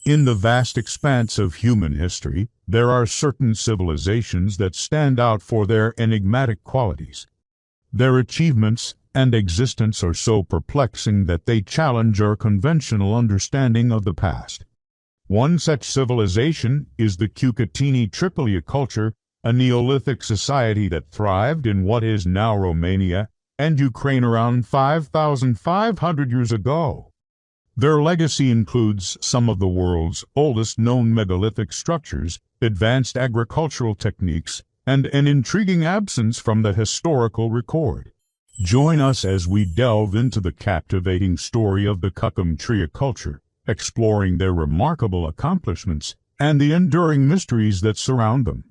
In the vast expanse of human history, there are certain civilizations that stand out for their enigmatic qualities. Their achievements and existence are so perplexing that they challenge our conventional understanding of the past. One such civilization is the Cucuteni-Trypillia culture, a Neolithic society that thrived in what is now Romania and Ukraine around 5,500 years ago. Their legacy includes some of the world's oldest known megalithic structures, advanced agricultural techniques, and an intriguing absence from the historical record. Join us as we delve into the captivating story of the Cucuteni-Trypillia culture, exploring their remarkable accomplishments and the enduring mysteries that surround them.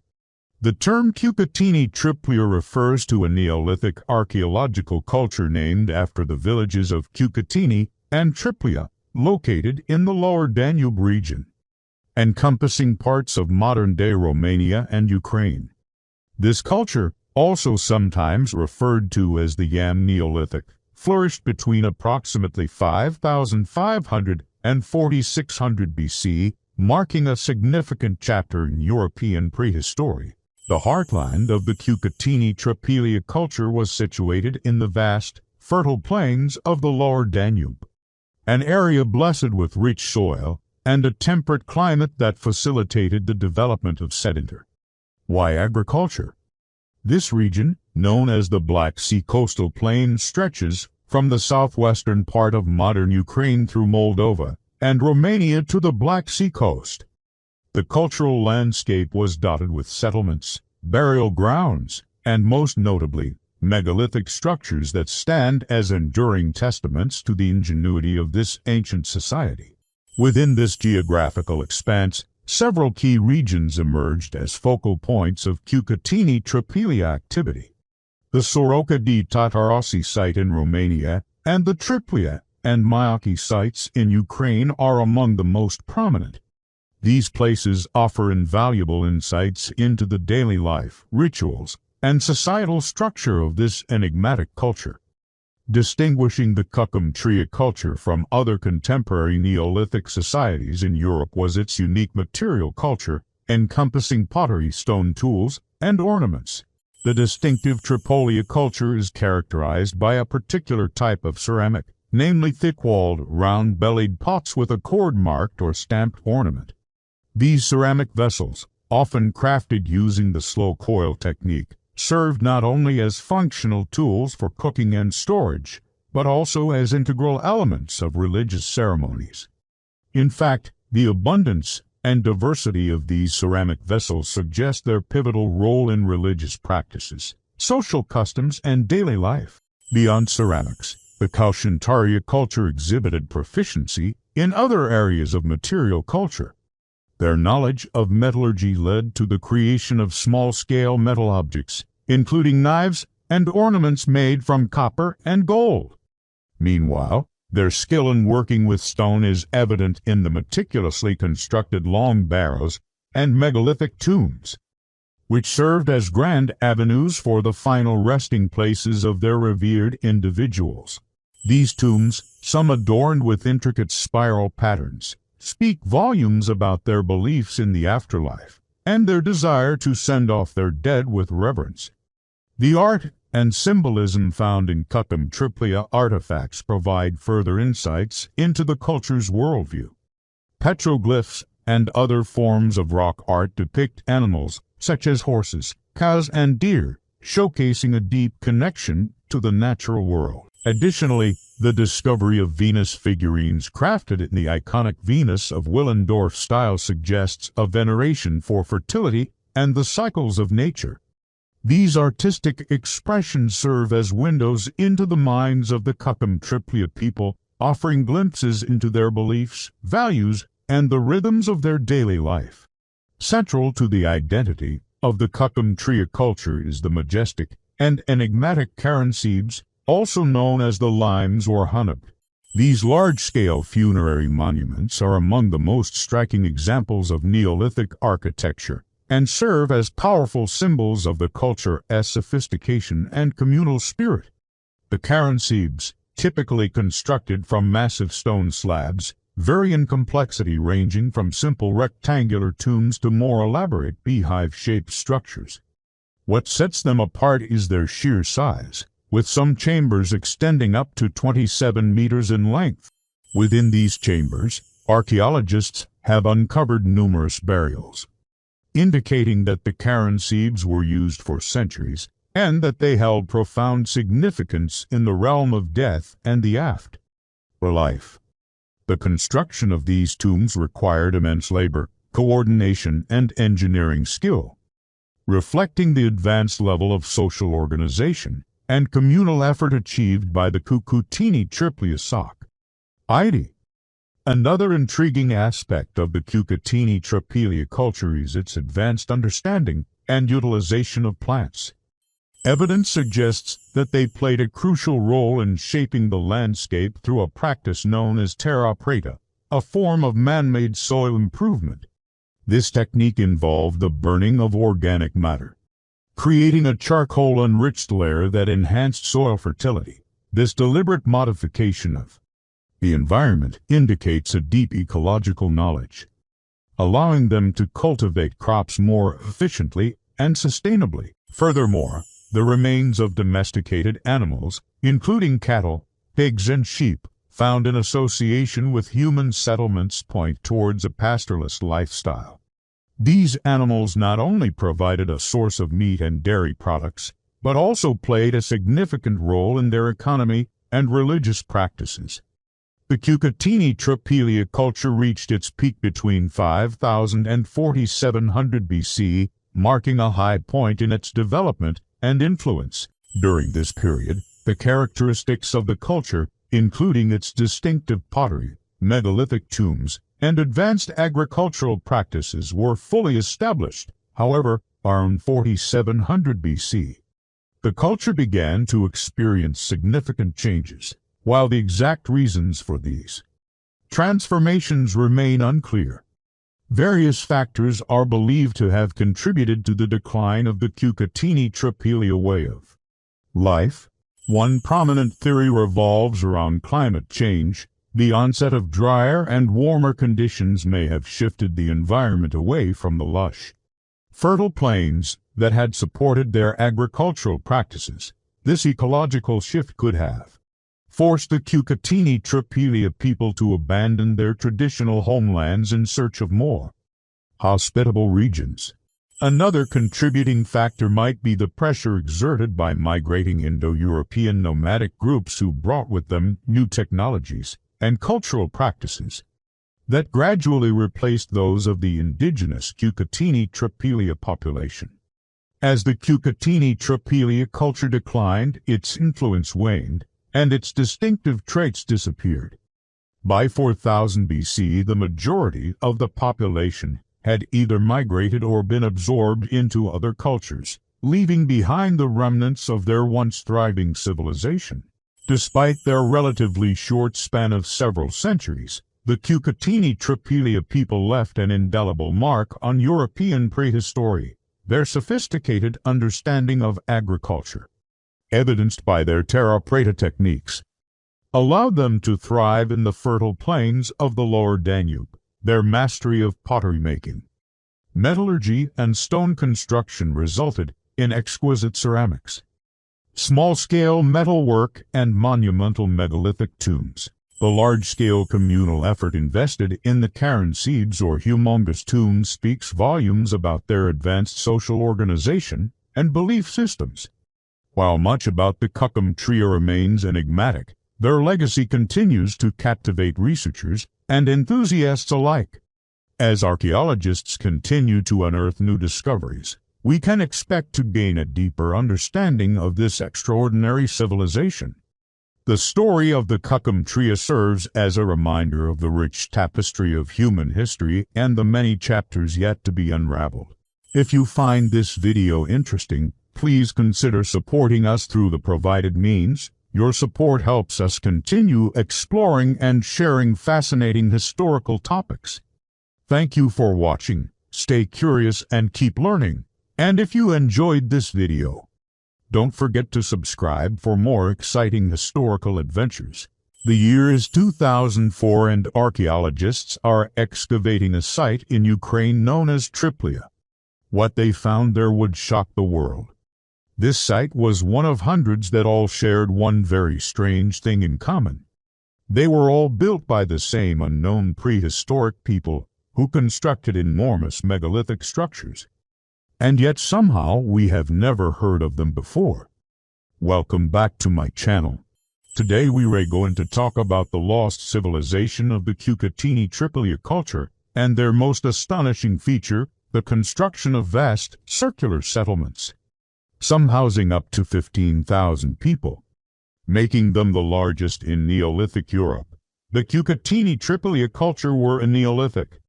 The term Cucuteni-Trypillia refers to a Neolithic archaeological culture named after the villages of Cucuteni and Trypillia, located in the lower Danube region, encompassing parts of modern-day Romania and Ukraine. This culture, also sometimes referred to as the Yam Neolithic, flourished between approximately 5,500 and 4,600 BC, marking a significant chapter in European prehistory. The heartland of the Cucuteni-Trypillia culture was situated in the vast, fertile plains of the lower Danube, an area blessed with rich soil and a temperate climate that facilitated the development of sedentary agriculture. This region, known as the Black Sea coastal plain, stretches from the southwestern part of modern Ukraine through Moldova and Romania to the Black Sea coast. The cultural landscape was dotted with settlements, burial grounds, and most notably, megalithic structures that stand as enduring testaments to the ingenuity of this ancient society. Within this geographical expanse, several key regions emerged as focal points of Cucuteni-Trypillia activity. The Soroca di Tatarasi site in Romania and the Trypillia and Myaki sites in Ukraine are among the most prominent. These places offer invaluable insights into the daily life, rituals, and societal structure of this enigmatic culture. Distinguishing the Cucuteni-Trypillia culture from other contemporary Neolithic societies in Europe was its unique material culture, encompassing pottery, stone tools, and ornaments. The distinctive Trypillia culture is characterized by a particular type of ceramic, namely thick-walled, round-bellied pots with a cord-marked or stamped ornament. These ceramic vessels, often crafted using the slow coil technique, served not only as functional tools for cooking and storage, but also as integral elements of religious ceremonies. In fact, the abundance and diversity of these ceramic vessels suggest their pivotal role in religious practices, social customs, and daily life. Beyond ceramics, the Cucuteni-Trypillia culture exhibited proficiency in other areas of material culture. Their knowledge of metallurgy led to the creation of small-scale metal objects, including knives and ornaments made from copper and gold. Meanwhile, their skill in working with stone is evident in the meticulously constructed long barrows and megalithic tombs, which served as grand avenues for the final resting places of their revered individuals. These tombs, some adorned with intricate spiral patterns, speak volumes about their beliefs in the afterlife and their desire to send off their dead with reverence. The art and symbolism found in Cucuteni-Trypillia artifacts provide further insights into the culture's worldview. Petroglyphs and other forms of rock art depict animals such as horses, cows, and deer, showcasing a deep connection to the natural world. Additionally, the discovery of Venus figurines crafted in the iconic Venus of Willendorf style suggests a veneration for fertility and the cycles of nature. These artistic expressions serve as windows into the minds of the Cucuteni-Trypillia people, offering glimpses into their beliefs, values, and the rhythms of their daily life. Central to the identity of the Cucuteni-Trypillia culture is the majestic and enigmatic cairncebes, also known as the limes or hunab. These large-scale funerary monuments are among the most striking examples of Neolithic architecture and serve as powerful symbols of the culture's sophistication and communal spirit. The cairncebes, typically constructed from massive stone slabs, vary in complexity, ranging from simple rectangular tombs to more elaborate beehive-shaped structures. What sets them apart is their sheer size, with some chambers extending up to 27 meters in length. Within these chambers, archaeologists have uncovered numerous burials, indicating that the Cairnsebes were used for centuries, and that they held profound significance in the realm of death and the afterlife. The construction of these tombs required immense labor, coordination, and engineering skill, reflecting the advanced level of social organization and communal effort achieved by the Cucuteni-Trypillia society. Another intriguing aspect of the Cucuteni-Trypillia culture is its advanced understanding and utilization of plants. Evidence suggests that they played a crucial role in shaping the landscape through a practice known as terra preta, a form of man-made soil improvement. This technique involved the burning of organic matter, creating a charcoal-enriched layer that enhanced soil fertility. This deliberate modification of the environment indicates a deep ecological knowledge, allowing them to cultivate crops more efficiently and sustainably. Furthermore, the remains of domesticated animals, including cattle, pigs, and sheep, found in association with human settlements point towards a pastoralist lifestyle. These animals not only provided a source of meat and dairy products, but also played a significant role in their economy and religious practices. The Cucuteni-Trypillia culture reached its peak between 5000 and 4700 BC, marking a high point in its development and influence. During this period, the characteristics of the culture, including its distinctive pottery, megalithic tombs, and advanced agricultural practices, were fully established. However, around 4700 BC, the culture began to experience significant changes. While the exact reasons for these transformations remain unclear, various factors are believed to have contributed to the decline of the Cucuteni-Trypillia way of life. One prominent theory revolves around climate change. The onset of drier and warmer conditions may have shifted the environment away from the lush, fertile plains that had supported their agricultural practices. This ecological shift could have forced the Cucuteni-Trypillia people to abandon their traditional homelands in search of more hospitable regions. Another contributing factor might be the pressure exerted by migrating Indo-European nomadic groups who brought with them new technologies and cultural practices that gradually replaced those of the indigenous Cucuteni-Trypillia population. As the Cucuteni-Trypillia culture declined, its influence waned, and its distinctive traits disappeared. By 4000 BC, the majority of the population had either migrated or been absorbed into other cultures, leaving behind the remnants of their once thriving civilization. Despite their relatively short span of several centuries, the Cucuteni-Trypillia people left an indelible mark on European prehistory. Their sophisticated understanding of agriculture, evidenced by their terra preta techniques, allowed them to thrive in the fertile plains of the lower Danube. Their mastery of pottery making, metallurgy, and stone construction resulted in exquisite ceramics, small-scale metalwork, and monumental megalithic tombs. The large-scale communal effort invested in the Cairnsebes, or humongous tombs, speaks volumes about their advanced social organization and belief systems. While much about the Cucuteni-Trypillia remains enigmatic, their legacy continues to captivate researchers and enthusiasts alike. As archaeologists continue to unearth new discoveries, we can expect to gain a deeper understanding of this extraordinary civilization. The story of the Cucuteni-Trypillia serves as a reminder of the rich tapestry of human history and the many chapters yet to be unraveled. If you find this video interesting, please consider supporting us through the provided means. Your support helps us continue exploring and sharing fascinating historical topics. Thank you for watching. Stay curious and keep learning. And if you enjoyed this video, don't forget to subscribe for more exciting historical adventures. The year is 2004 and archaeologists are excavating a site in Ukraine known as Trypillia. What they found there would shock the world. This site was one of hundreds that all shared one very strange thing in common. They were all built by the same unknown prehistoric people who constructed enormous megalithic structures. And yet somehow we have never heard of them before. Welcome back to my channel. Today we are going to talk about the lost civilization of the Cucuteni-Trypillia culture and their most astonishing feature, the construction of vast, circular settlements, some housing up to 15,000 people, making them the largest in Neolithic Europe. The Cucuteni-Trypillia culture were a Neolithic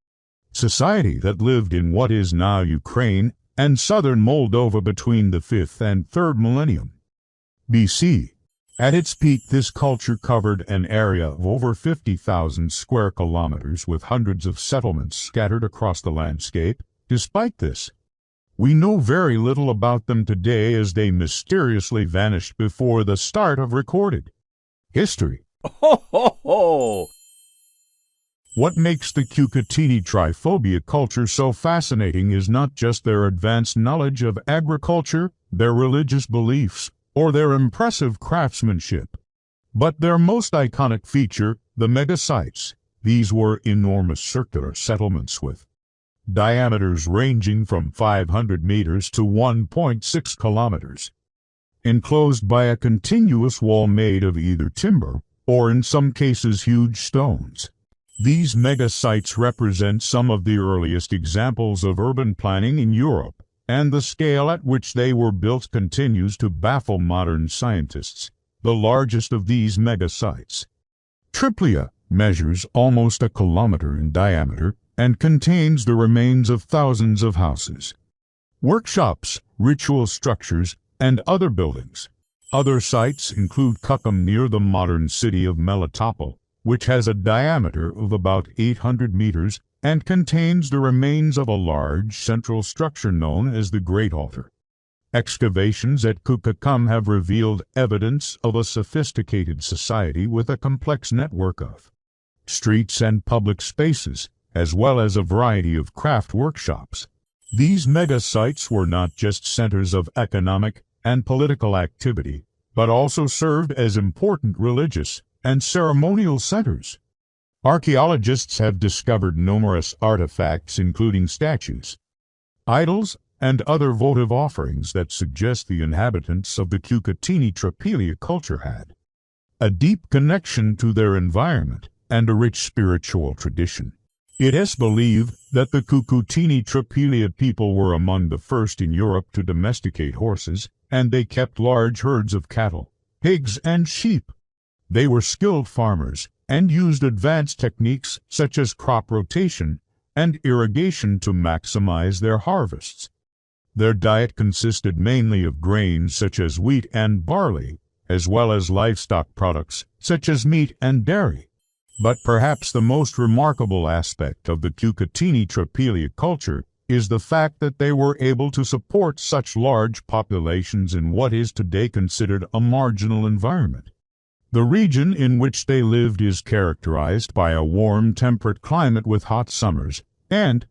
society that lived in what is now Ukraine and southern Moldova between the 5th and 3rd millennium BC. At its peak, this culture covered an area of over 50,000 square kilometers with hundreds of settlements scattered across the landscape. Despite this, we know very little about them today as they mysteriously vanished before the start of recorded history. Ho, ho, ho! What makes the Cucuteni-Trypillia culture so fascinating is not just their advanced knowledge of agriculture, their religious beliefs, or their impressive craftsmanship, but their most iconic feature, the megasites. These were enormous circular settlements with diameters ranging from 500 meters to 1.6 kilometers, enclosed by a continuous wall made of either timber or in some cases huge stones. These megasites represent some of the earliest examples of urban planning in Europe, and the scale at which they were built continues to baffle modern scientists. The largest of these megasites, Trypillia, measures almost a kilometer in diameter and contains the remains of thousands of houses, workshops, ritual structures, and other buildings. Other sites include Cucum near the modern city of Melitopol, which has a diameter of about 800 meters and contains the remains of a large central structure known as the Great Altar. Excavations at Cucuteni have revealed evidence of a sophisticated society with a complex network of streets and public spaces, as well as a variety of craft workshops. These megasites were not just centers of economic and political activity, but also served as important religious and ceremonial centers. Archaeologists have discovered numerous artifacts including statues, idols, and other votive offerings that suggest the inhabitants of the Cucuteni-Trypillia culture had a deep connection to their environment and a rich spiritual tradition. It is believed that the Cucuteni-Trypillia people were among the first in Europe to domesticate horses, and they kept large herds of cattle, pigs, and sheep. They were skilled farmers and used advanced techniques such as crop rotation and irrigation to maximize their harvests. Their diet consisted mainly of grains such as wheat and barley, as well as livestock products such as meat and dairy. But perhaps the most remarkable aspect of the Cucuteni-Trypillia culture is the fact that they were able to support such large populations in what is today considered a marginal environment. The region in which they lived is characterized by a warm, temperate climate with hot summers and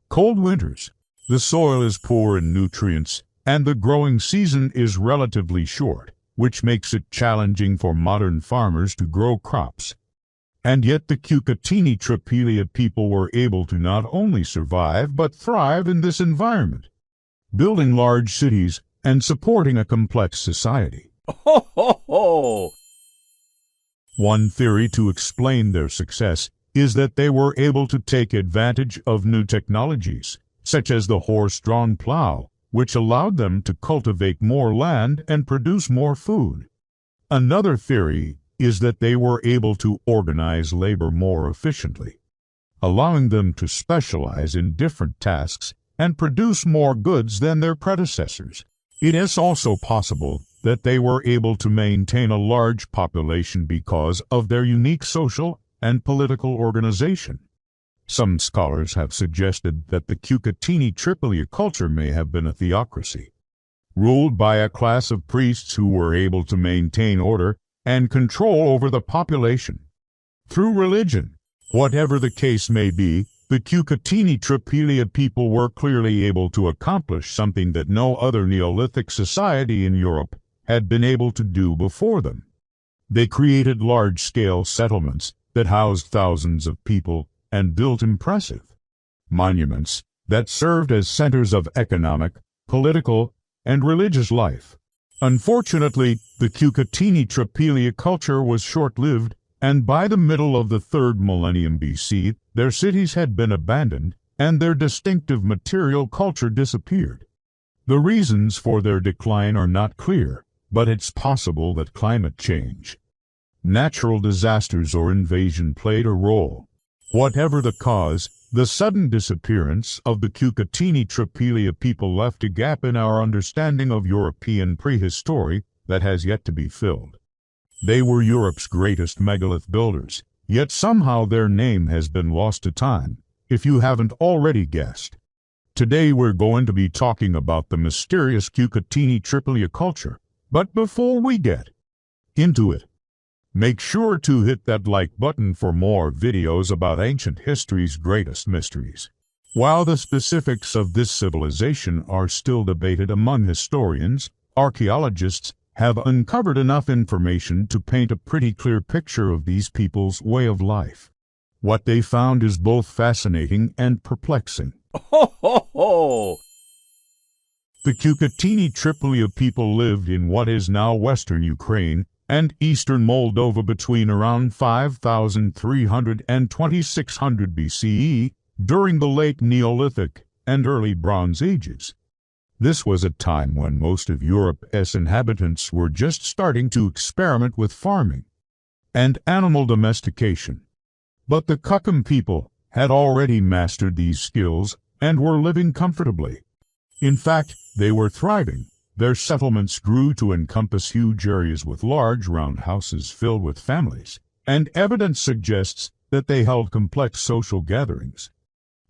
cold winters. The soil is poor in nutrients, and the growing season is relatively short, which makes it challenging for modern farmers to grow crops. And yet the Cucuteni-Trypillia people were able to not only survive but thrive in this environment, building large cities and supporting a complex society. Ho, ho, ho! One theory to explain their success is that they were able to take advantage of new technologies, such as the horse-drawn plow, which allowed them to cultivate more land and produce more food. Another theory is that they were able to organize labor more efficiently, allowing them to specialize in different tasks and produce more goods than their predecessors. It is also possible that they were able to maintain a large population because of their unique social and political organization. Some scholars have suggested that the Cucuteni-Trypillia culture may have been a theocracy, ruled by a class of priests who were able to maintain order and control over the population. Through religion, whatever the case may be, the Cucuteni-Trypillia people were clearly able to accomplish something that no other Neolithic society in Europe had been able to do before them. They created large-scale settlements that housed thousands of people and built impressive monuments that served as centers of economic, political, and religious life. Unfortunately, the Cucuteni-Trypillia culture was short-lived, and by the middle of the 3rd millennium BC, their cities had been abandoned, and their distinctive material culture disappeared. The reasons for their decline are not clear, but it's possible that climate change, natural disasters, or invasion played a role. Whatever the cause, the sudden disappearance of the Cucuteni-Trypillia people left a gap in our understanding of European prehistory that has yet to be filled. They were Europe's greatest megalith builders, yet somehow their name has been lost to time, if you haven't already guessed. Today we're going to be talking about the mysterious Cucuteni-Trypillia culture, but before we get into it, make sure to hit that like button for more videos about ancient history's greatest mysteries. While the specifics of this civilization are still debated among historians, archaeologists have uncovered enough information to paint a pretty clear picture of these people's way of life. What they found is both fascinating and perplexing. Ho, ho, ho! The Cucuteni-Trypillia people lived in what is now western Ukraine and eastern Moldova between around 5,300 and 2600 BCE during the late Neolithic and early Bronze Ages. This was a time when most of Europe's inhabitants were just starting to experiment with farming and animal domestication. But the Cucum people had already mastered these skills and were living comfortably. In fact, they were thriving. Their settlements grew to encompass huge areas with large round houses filled with families, and evidence suggests that they held complex social gatherings.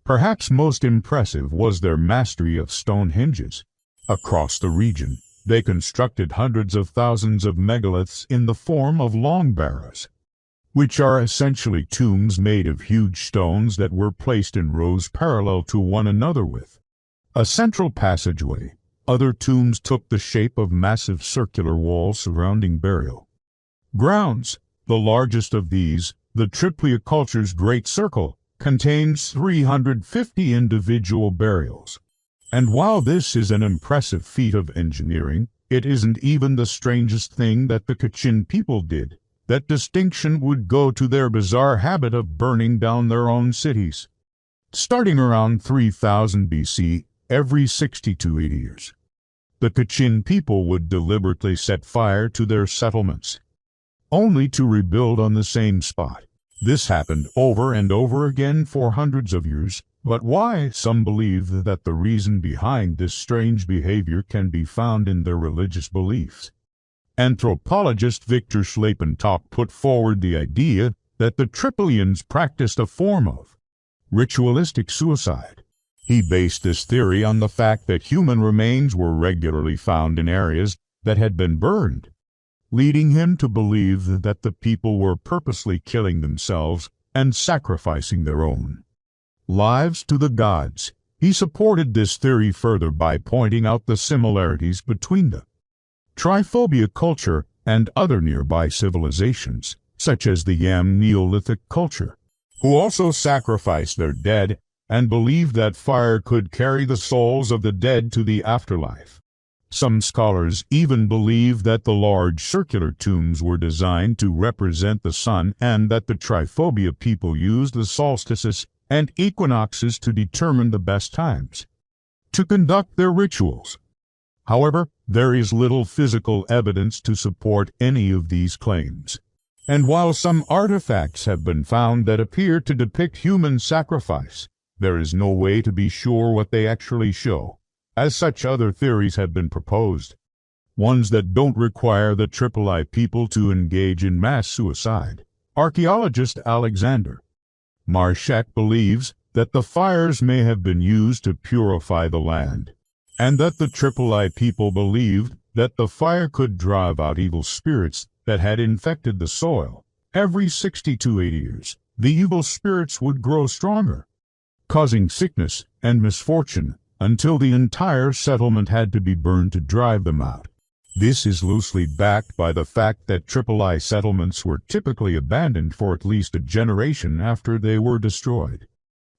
Perhaps most impressive was their mastery of Stonehenges. Across the region, they constructed hundreds of thousands of megaliths in the form of long barrows, which are essentially tombs made of huge stones that were placed in rows parallel to one another with a central passageway. Other tombs took the shape of massive circular walls surrounding burial grounds. The largest of these, the Trypillia culture's Great Circle, contains 350 individual burials. And while this is an impressive feat of engineering, it isn't even the strangest thing that the Kachin people did. That distinction would go to their bizarre habit of burning down their own cities. Starting around 3000 BC, every 60 to 80 years, the Kachin people would deliberately set fire to their settlements, only to rebuild on the same spot. This happened over and over again for hundreds of years, but why? Some believe that the reason behind this strange behavior can be found in their religious beliefs. Anthropologist Victor Schlepentalk put forward the idea that the Trypillians practiced a form of ritualistic suicide. He based this theory on the fact that human remains were regularly found in areas that had been burned, leading him to believe that the people were purposely killing themselves and sacrificing their own lives to the gods. He supported this theory further by pointing out the similarities between the Tryphobia culture and other nearby civilizations, such as the Yam Neolithic culture, who also sacrificed their dead and believed that fire could carry the souls of the dead to the afterlife. Some scholars even believe that the large circular tombs were designed to represent the sun and that the Tryphobia people used the solstices and equinoxes to determine the best times to conduct their rituals. However, there is little physical evidence to support any of these claims. And while some artifacts have been found that appear to depict human sacrifice, there is no way to be sure what they actually show. As such, other theories have been proposed, ones that don't require the Trypillia people to engage in mass suicide. Archaeologist Alexander Marshak believes that the fires may have been used to purify the land, and that the Trypillia people believed that the fire could drive out evil spirits that had infected the soil. Every 60 to 80 years, the evil spirits would grow stronger, causing sickness and misfortune until the entire settlement had to be burned to drive them out. This is loosely backed by the fact that Tripillia settlements were typically abandoned for at least a generation after they were destroyed,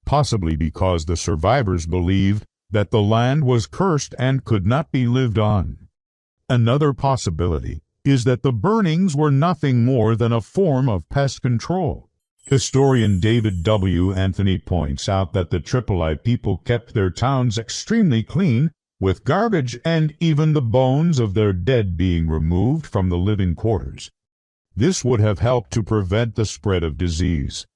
possibly because the survivors believed that the land was cursed and could not be lived on. Another possibility is that the burnings were nothing more than a form of pest control. Historian David W. Anthony points out that the Tripillia people kept their towns extremely clean, with garbage and even the bones of their dead being removed from the living quarters. This would have helped to prevent the spread of disease,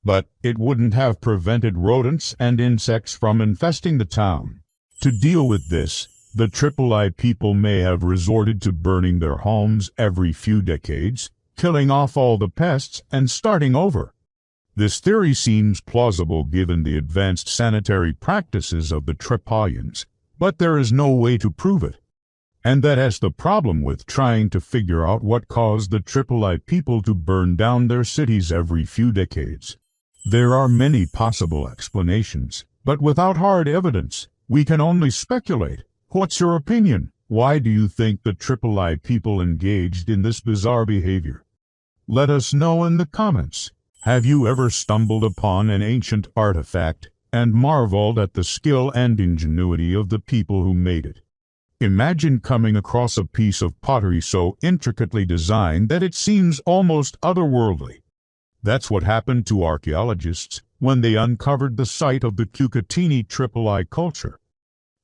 but it wouldn't have prevented rodents and insects from infesting the town. To deal with this, the Tripillia people may have resorted to burning their homes every few decades, killing off all the pests and starting over. This theory seems plausible given the advanced sanitary practices of the Tripillians, but there is no way to prove it. And that's the problem with trying to figure out what caused the Tripillia people to burn down their cities every few decades. There are many possible explanations, but without hard evidence, we can only speculate. What's your opinion? Why do you think the Tripillia people engaged in this bizarre behavior? Let us know in the comments. Have you ever stumbled upon an ancient artifact and marveled at the skill and ingenuity of the people who made it? Imagine coming across a piece of pottery so intricately designed that it seems almost otherworldly. That's what happened to archaeologists when they uncovered the site of the Cucuteni-Trypillia culture.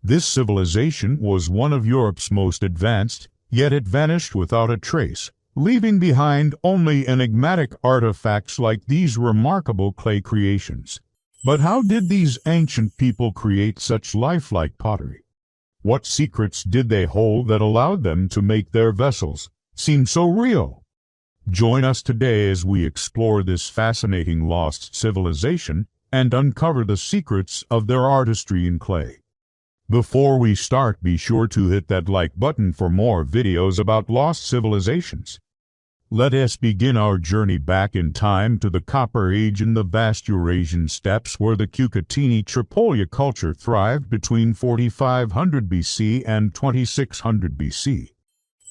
This civilization was one of Europe's most advanced, yet it vanished without a trace, leaving behind only enigmatic artifacts like these remarkable clay creations. But how did these ancient people create such lifelike pottery? What secrets did they hold that allowed them to make their vessels seem so real? Join us today as we explore this fascinating lost civilization and uncover the secrets of their artistry in clay. Before we start, be sure to hit that like button for more videos about lost civilizations. Let us begin our journey back in time to the Copper Age in the vast Eurasian steppes where the Cucuteni-Trypillia culture thrived between 4500 BC and 2600 BC.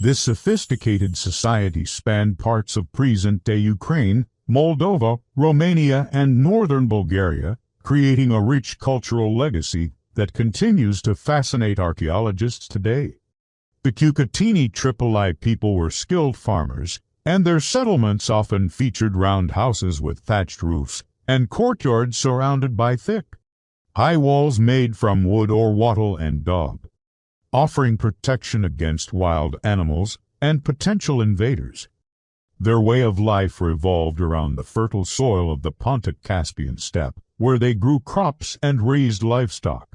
This sophisticated society spanned parts of present-day Ukraine, Moldova, Romania, and northern Bulgaria, creating a rich cultural legacy that continues to fascinate archaeologists today. The Cucuteni-Trypillia people were skilled farmers, and their settlements often featured round houses with thatched roofs and courtyards surrounded by thick, high walls made from wood or wattle and daub, offering protection against wild animals and potential invaders. Their way of life revolved around the fertile soil of the Pontic-Caspian steppe, where they grew crops and raised livestock.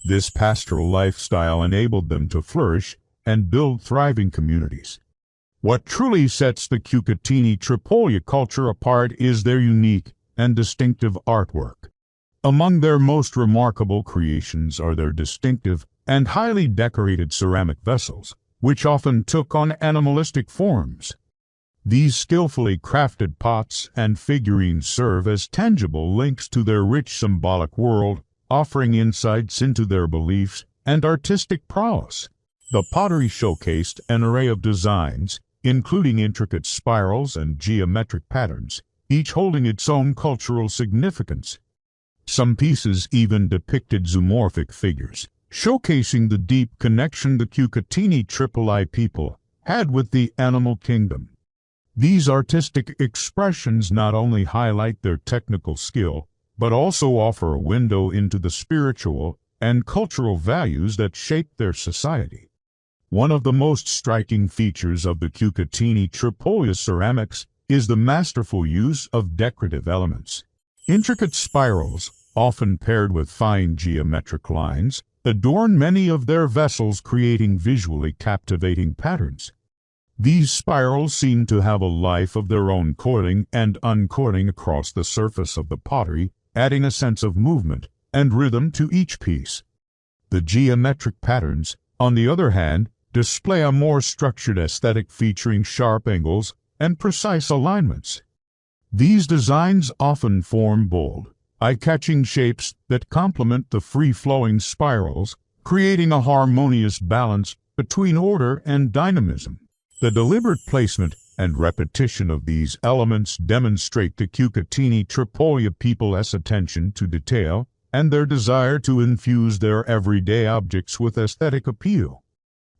This pastoral lifestyle enabled them to flourish and build thriving communities. What truly sets the Cucuteni-Trypillia culture apart is their unique and distinctive artwork. Among their most remarkable creations are their distinctive and highly decorated ceramic vessels, which often took on animalistic forms. These skillfully crafted pots and figurines serve as tangible links to their rich symbolic world, offering insights into their beliefs and artistic prowess. The pottery showcased an array of designs, including intricate spirals and geometric patterns, each holding its own cultural significance. Some pieces even depicted zoomorphic figures, showcasing the deep connection the Cucuteni-Trypillia people had with the animal kingdom. These artistic expressions not only highlight their technical skill, but also offer a window into the spiritual and cultural values that shaped their society. One of the most striking features of the Cucuteni-Trypillia ceramics is the masterful use of decorative elements. Intricate spirals, often paired with fine geometric lines, adorn many of their vessels, creating visually captivating patterns. These spirals seem to have a life of their own, coiling and uncoiling across the surface of the pottery, adding a sense of movement and rhythm to each piece. The geometric patterns, on the other hand, display a more structured aesthetic featuring sharp angles and precise alignments. These designs often form bold, eye-catching shapes that complement the free-flowing spirals, creating a harmonious balance between order and dynamism. The deliberate placement and repetition of these elements demonstrate the Cucuteni-Trypillia people's attention to detail and their desire to infuse their everyday objects with aesthetic appeal.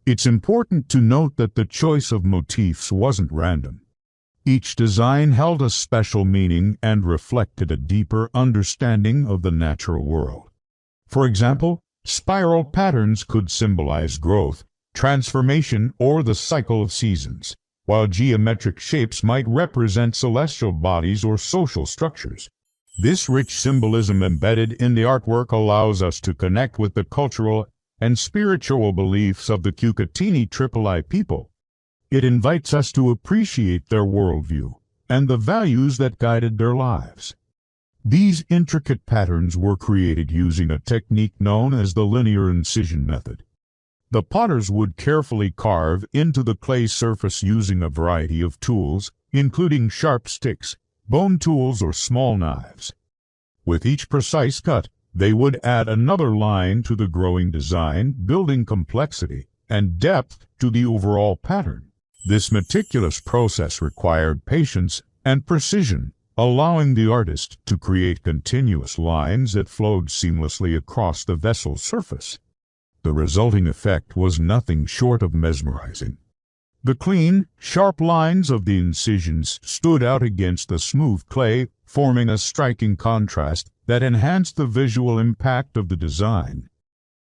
It's important to note that the choice of motifs wasn't random. Each design held a special meaning and reflected a deeper understanding of the natural world. For example, spiral patterns could symbolize growth, transformation, or the cycle of seasons, while geometric shapes might represent celestial bodies or social structures. This rich symbolism embedded in the artwork allows us to connect with the cultural and spiritual beliefs of the Cucuteni-Trypillia people. It invites us to appreciate their worldview and the values that guided their lives. These intricate patterns were created using a technique known as the linear incision method. The potters would carefully carve into the clay surface using a variety of tools, including sharp sticks, bone tools, or small knives. With each precise cut, they would add another line to the growing design, building complexity and depth to the overall pattern. This meticulous process required patience and precision, allowing the artist to create continuous lines that flowed seamlessly across the vessel's surface. The resulting effect was nothing short of mesmerizing. The clean, sharp lines of the incisions stood out against the smooth clay, forming a striking contrast that enhanced the visual impact of the design.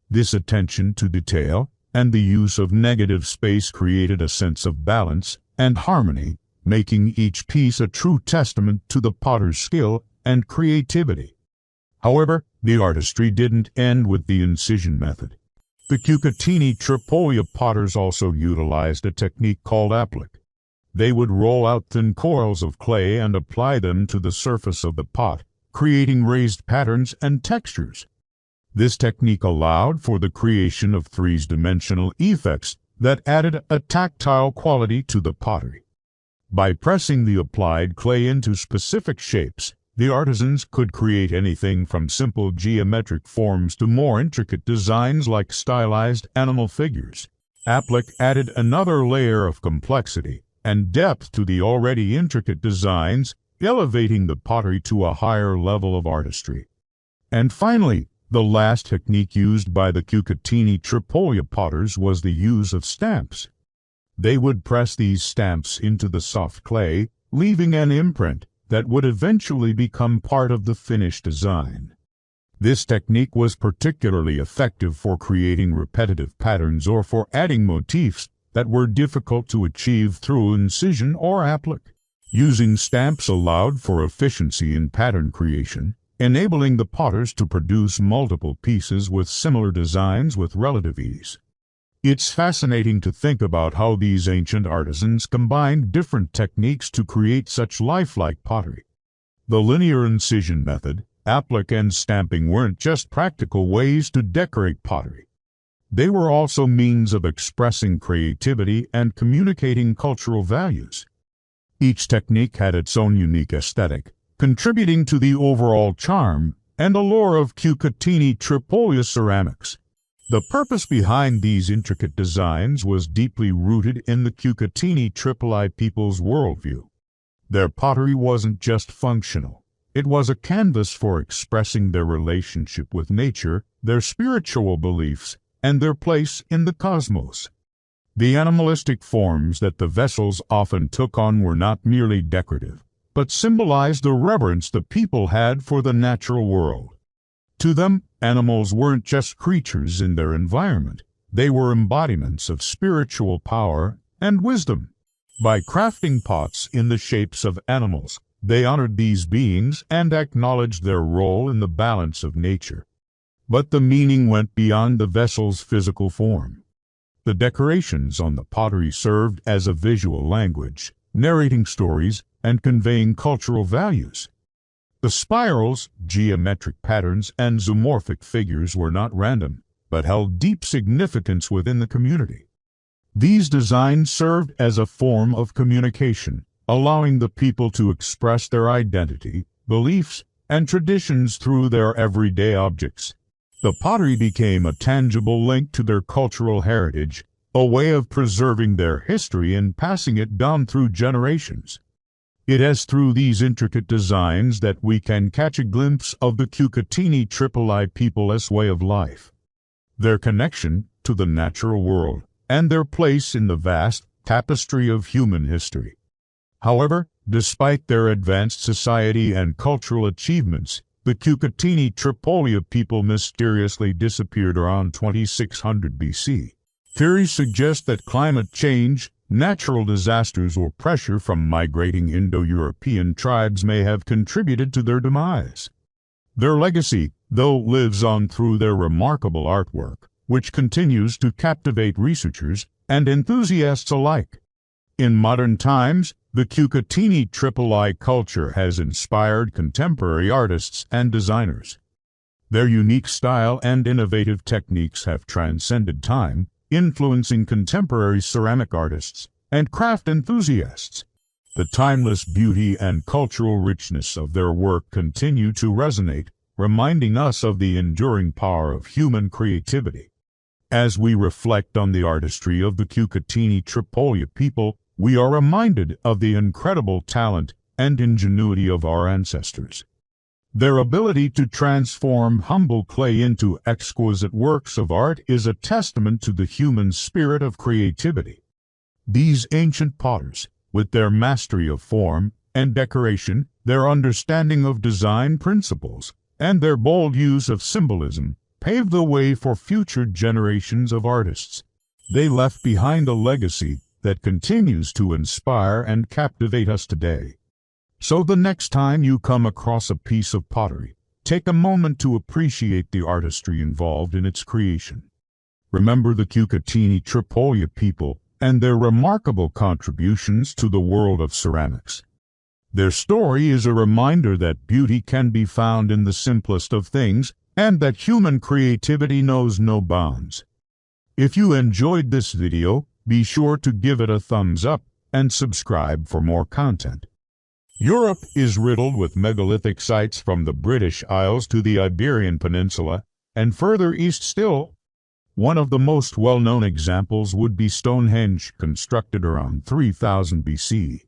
This attention to detail and the use of negative space created a sense of balance and harmony, making each piece a true testament to the potter's skill and creativity. However, the artistry didn't end with the incision method. The Cucuteni-Trypillia potters also utilized a technique called applique. They would roll out thin coils of clay and apply them to the surface of the pot, creating raised patterns and textures. This technique allowed for the creation of three-dimensional effects that added a tactile quality to the pottery. By pressing the applied clay into specific shapes, the artisans could create anything from simple geometric forms to more intricate designs like stylized animal figures. Applique added another layer of complexity and depth to the already intricate designs, elevating the pottery to a higher level of artistry. And finally, the last technique used by the Cucuteni-Trypillia potters was the use of stamps. They would press these stamps into the soft clay, leaving an imprint that would eventually become part of the finished design. This technique was particularly effective for creating repetitive patterns or for adding motifs that were difficult to achieve through incision or applique. Using stamps allowed for efficiency in pattern creation, enabling the potters to produce multiple pieces with similar designs with relative ease. It's fascinating to think about how these ancient artisans combined different techniques to create such lifelike pottery. The linear incision method, applique, and stamping weren't just practical ways to decorate pottery. They were also means of expressing creativity and communicating cultural values. Each technique had its own unique aesthetic, contributing to the overall charm and allure of Cucuteni-Trypillia ceramics. The purpose behind these intricate designs was deeply rooted in the Cucuteni-Trypillia people's worldview. Their pottery wasn't just functional. It was a canvas for expressing their relationship with nature, their spiritual beliefs, and their place in the cosmos. The animalistic forms that the vessels often took on were not merely decorative, but symbolized the reverence the people had for the natural world. To them, animals weren't just creatures in their environment. They were embodiments of spiritual power and wisdom. By crafting pots in the shapes of animals, they honored these beings and acknowledged their role in the balance of nature. But the meaning went beyond the vessel's physical form. The decorations on the pottery served as a visual language, narrating stories and conveying cultural values. The spirals, geometric patterns, and zoomorphic figures were not random, but held deep significance within the community. These designs served as a form of communication, allowing the people to express their identity, beliefs, and traditions through their everyday objects. The pottery became a tangible link to their cultural heritage, a way of preserving their history and passing it down through generations. It is through these intricate designs that we can catch a glimpse of the Cucuteni-Trypillia people's way of life, their connection to the natural world, and their place in the vast tapestry of human history. However, despite their advanced society and cultural achievements, the Cucuteni-Trypillia people mysteriously disappeared around 2600 BC. Theories suggest that climate change, natural disasters, or pressure from migrating Indo-European tribes may have contributed to their demise. Their legacy, though, lives on through their remarkable artwork, which continues to captivate researchers and enthusiasts alike. In modern times, the Cucuteni-Trypillia culture has inspired contemporary artists and designers. Their unique style and innovative techniques have transcended time, influencing contemporary ceramic artists and craft enthusiasts. The timeless beauty and cultural richness of their work continue to resonate, reminding us of the enduring power of human creativity. As we reflect on the artistry of the Cucuteni-Trypillia people, we are reminded of the incredible talent and ingenuity of our ancestors. Their ability to transform humble clay into exquisite works of art is a testament to the human spirit of creativity. These ancient potters, with their mastery of form and decoration, their understanding of design principles, and their bold use of symbolism, paved the way for future generations of artists. They left behind a legacy that continues to inspire and captivate us today. So the next time you come across a piece of pottery, take a moment to appreciate the artistry involved in its creation. Remember the Cucuteni-Trypillia people and their remarkable contributions to the world of ceramics. Their story is a reminder that beauty can be found in the simplest of things and that human creativity knows no bounds. If you enjoyed this video, be sure to give it a thumbs up and subscribe for more content. Europe is riddled with megalithic sites from the British Isles to the Iberian Peninsula, and further east still. One of the most well-known examples would be Stonehenge, constructed around 3000 BC.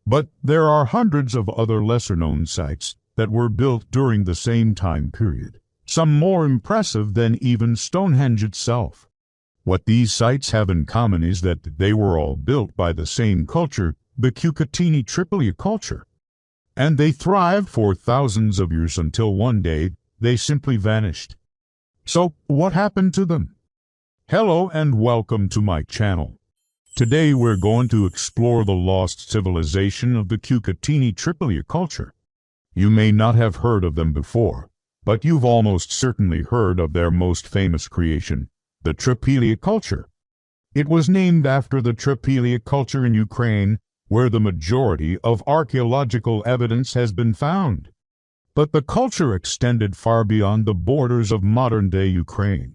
But there are hundreds of other lesser-known sites that were built during the same time period, some more impressive than even Stonehenge itself. What these sites have in common is that they were all built by the same culture, the Cucuteni-Trypillia culture. And they thrived for thousands of years until one day they simply vanished. So, what happened to them? Hello and welcome to my channel. Today we're going to explore the lost civilization of the Cucuteni-Trypillia culture. You may not have heard of them before, but you've almost certainly heard of their most famous creation, the Trypillia culture. It was named after the Trypillia culture in Ukraine, where the majority of archaeological evidence has been found. But the culture extended far beyond the borders of modern-day Ukraine.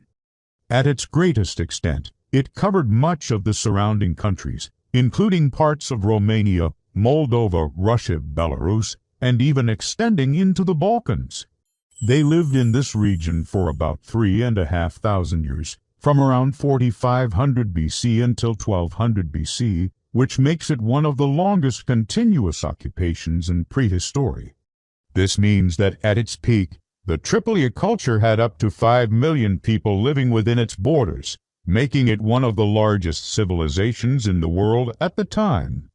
At its greatest extent, it covered much of the surrounding countries, including parts of Romania, Moldova, Russia, Belarus, and even extending into the Balkans. They lived in this region for about 3,500 years, from around 4500 BC until 1200 BC, which makes it one of the longest continuous occupations in prehistory. This means that at its peak, the Trypillia culture had up to 5 million people living within its borders, making it one of the largest civilizations in the world at the time.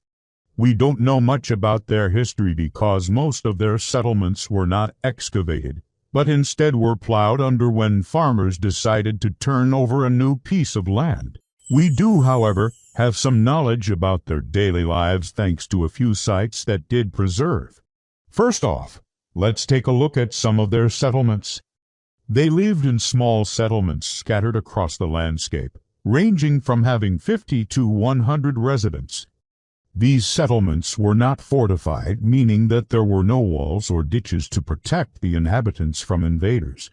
We don't know much about their history because most of their settlements were not excavated, but instead were plowed under when farmers decided to turn over a new piece of land. We do, however, have some knowledge about their daily lives thanks to a few sites that did preserve. First off, let's take a look at some of their settlements. They lived in small settlements scattered across the landscape, ranging from having 50 to 100 residents. These settlements were not fortified, meaning that there were no walls or ditches to protect the inhabitants from invaders.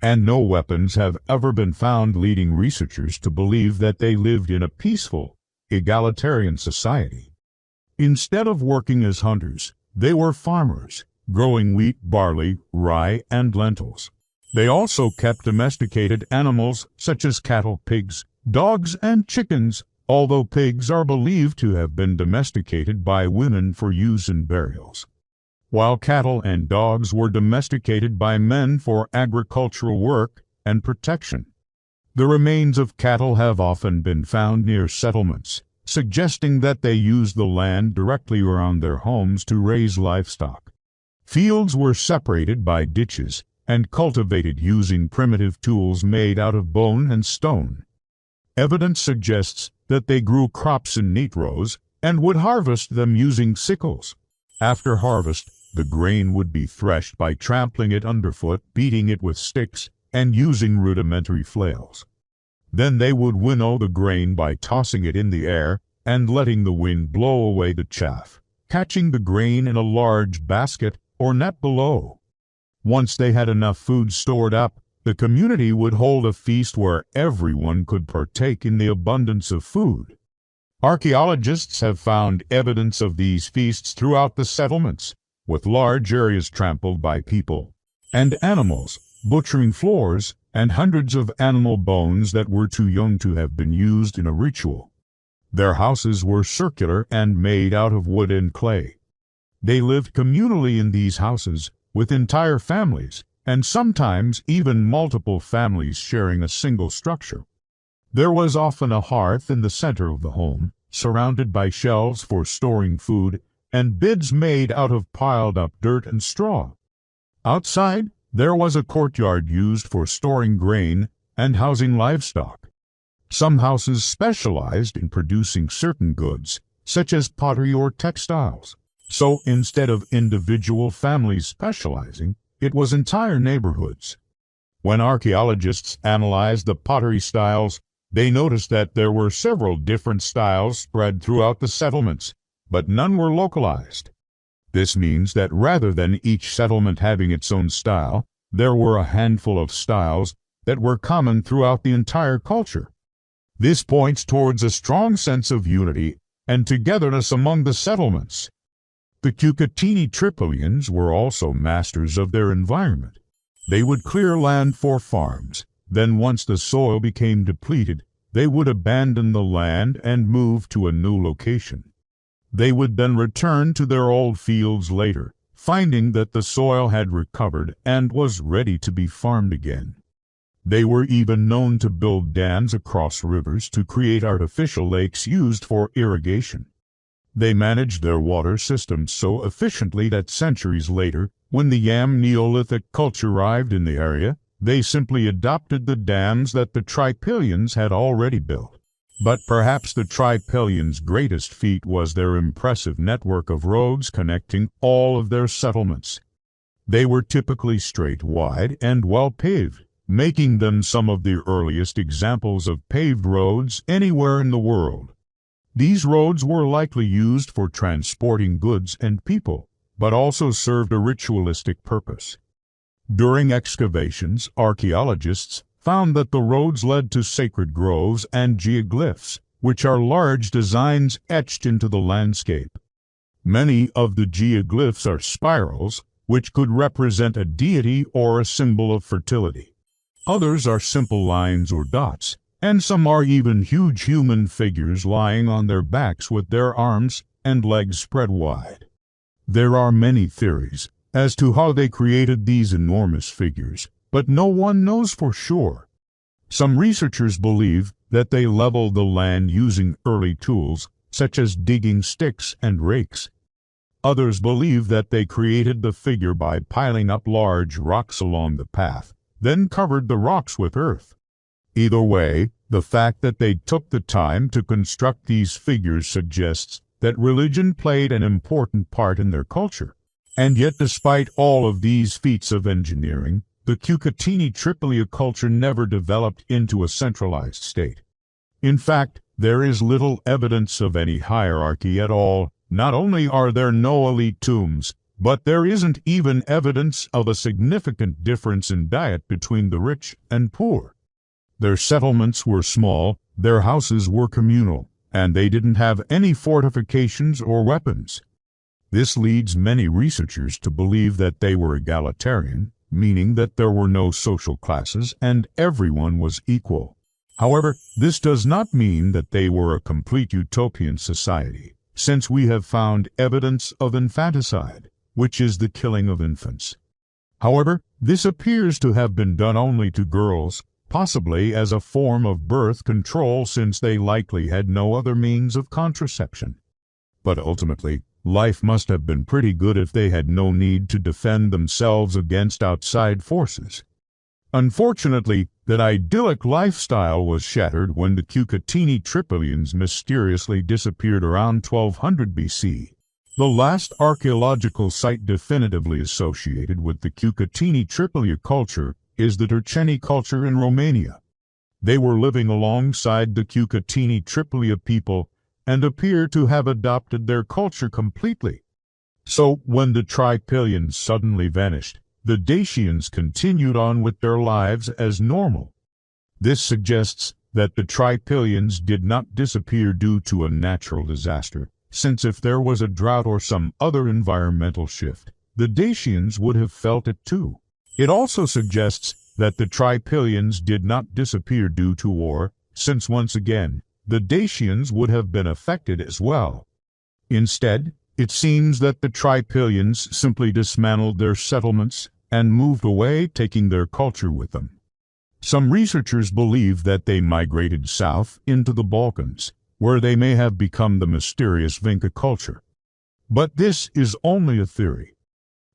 and no weapons have ever been found, leading researchers to believe that they lived in a peaceful, egalitarian society. Instead of working as hunters, they were farmers, growing wheat, barley, rye, and lentils. They also kept domesticated animals such as cattle, pigs, dogs, and chickens, although pigs are believed to have been domesticated by women for use in burials, while cattle and dogs were domesticated by men for agricultural work and protection. The remains of cattle have often been found near settlements, suggesting that they used the land directly around their homes to raise livestock. Fields were separated by ditches and cultivated using primitive tools made out of bone and stone. Evidence suggests that they grew crops in neat rows and would harvest them using sickles. After harvest, the grain would be threshed by trampling it underfoot, beating it with sticks, and using rudimentary flails. Then they would winnow the grain by tossing it in the air and letting the wind blow away the chaff, catching the grain in a large basket or net below. Once they had enough food stored up, the community would hold a feast where everyone could partake in the abundance of food. Archaeologists have found evidence of these feasts throughout the settlements, with large areas trampled by people and animals, butchering floors, and hundreds of animal bones that were too young to have been used in a ritual. Their houses were circular and made out of wood and clay. They lived communally in these houses, with entire families, and sometimes even multiple families sharing a single structure. There was often a hearth in the center of the home, surrounded by shelves for storing food, and beds made out of piled-up dirt and straw. Outside, there was a courtyard used for storing grain and housing livestock. Some houses specialized in producing certain goods, such as pottery or textiles. So instead of individual families specializing, it was entire neighborhoods. When archaeologists analyzed the pottery styles, they noticed that there were several different styles spread throughout the settlements, but none were localized. This means that rather than each settlement having its own style, there were a handful of styles that were common throughout the entire culture. This points towards a strong sense of unity and togetherness among the settlements. The Cucuteni-Trypillians were also masters of their environment. They would clear land for farms. Then once the soil became depleted, they would abandon the land and move to a new location. They would then return to their old fields later, finding that the soil had recovered and was ready to be farmed again. They were even known to build dams across rivers to create artificial lakes used for irrigation. They managed their water systems so efficiently that centuries later, when the Neolithic culture arrived in the area, they simply adopted the dams that the Trypillians had already built. But perhaps the Trypillians' greatest feat was their impressive network of roads connecting all of their settlements. They were typically straight, wide, and well-paved, making them some of the earliest examples of paved roads anywhere in the world. These roads were likely used for transporting goods and people, but also served a ritualistic purpose. During excavations, archaeologists found that the roads led to sacred groves and geoglyphs, which are large designs etched into the landscape. Many of the geoglyphs are spirals, which could represent a deity or a symbol of fertility. Others are simple lines or dots, and some are even huge human figures lying on their backs with their arms and legs spread wide. There are many theories as to how they created these enormous figures, but no one knows for sure. Some researchers believe that they leveled the land using early tools, such as digging sticks and rakes. Others believe that they created the figure by piling up large rocks along the path, then covered the rocks with earth. Either way, the fact that they took the time to construct these figures suggests that religion played an important part in their culture. And yet, despite all of these feats of engineering, the Cucuteni-Trypillia culture never developed into a centralized state. In fact, there is little evidence of any hierarchy at all. Not only are there no elite tombs, But there isn't even evidence of a significant difference in diet between the rich and poor. Their settlements were small, their houses were communal, and they didn't have any fortifications or weapons. This leads many researchers to believe that they were egalitarian, meaning that there were no social classes and everyone was equal. However, this does not mean that they were a complete utopian society, since we have found evidence of infanticide, which is the killing of infants. However, this appears to have been done only to girls, possibly as a form of birth control since they likely had no other means of contraception. But ultimately, life must have been pretty good if they had no need to defend themselves against outside forces. Unfortunately, that idyllic lifestyle was shattered when the Cucuteni-Trypillians mysteriously disappeared around 1200 BC. The last archaeological site definitively associated with the Cucuteni-Trypillia culture is the Cucuteni culture in Romania. They were living alongside the Cucuteni-Trypillia people and appear to have adopted their culture completely. So, when the Trypillians suddenly vanished, the Dacians continued on with their lives as normal. This suggests that the Trypillians did not disappear due to a natural disaster, since if there was a drought or some other environmental shift, the Dacians would have felt it too. It also suggests that the Trypillians did not disappear due to war, since once again, the Dacians would have been affected as well. Instead, it seems that the Trypillians simply dismantled their settlements and moved away, taking their culture with them. Some researchers believe that they migrated south into the Balkans, where they may have become the mysterious Vinca culture. But this is only a theory.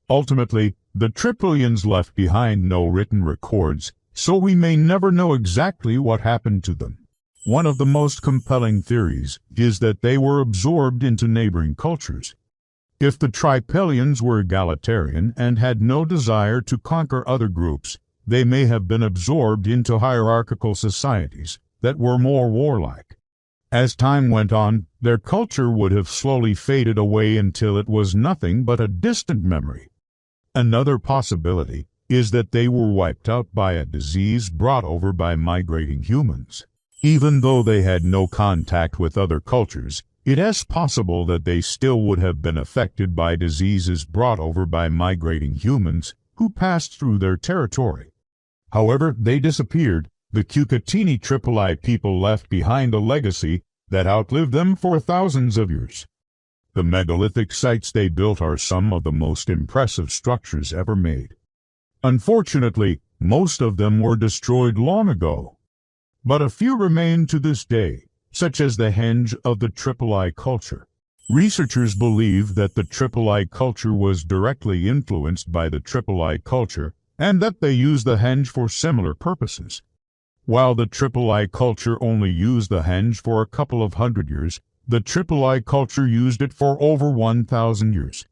Ultimately, the Trypillians left behind no written records, so we may never know exactly what happened to them. One of the most compelling theories is that they were absorbed into neighboring cultures. If the Trypillians were egalitarian and had no desire to conquer other groups, they may have been absorbed into hierarchical societies that were more warlike. As time went on, their culture would have slowly faded away until it was nothing but a distant memory. Another possibility is that they were wiped out by a disease brought over by migrating humans. Even though they had no contact with other cultures, it is possible that they still would have been affected by diseases brought over by migrating humans who passed through their territory. However, they disappeared. The Cucuteni-Trypillia people left behind a legacy that outlived them for thousands of years. The megalithic sites they built are some of the most impressive structures ever made. Unfortunately, most of them were destroyed long ago. But a few remain to this day, such as the henge of the Trypillia culture. Researchers believe that the Trypillia culture was directly influenced by the Trypillia culture and that they used the henge for similar purposes. While the Trypillia culture only used the henge for a couple of hundred years, the Trypillia culture used it for over 1,000 years.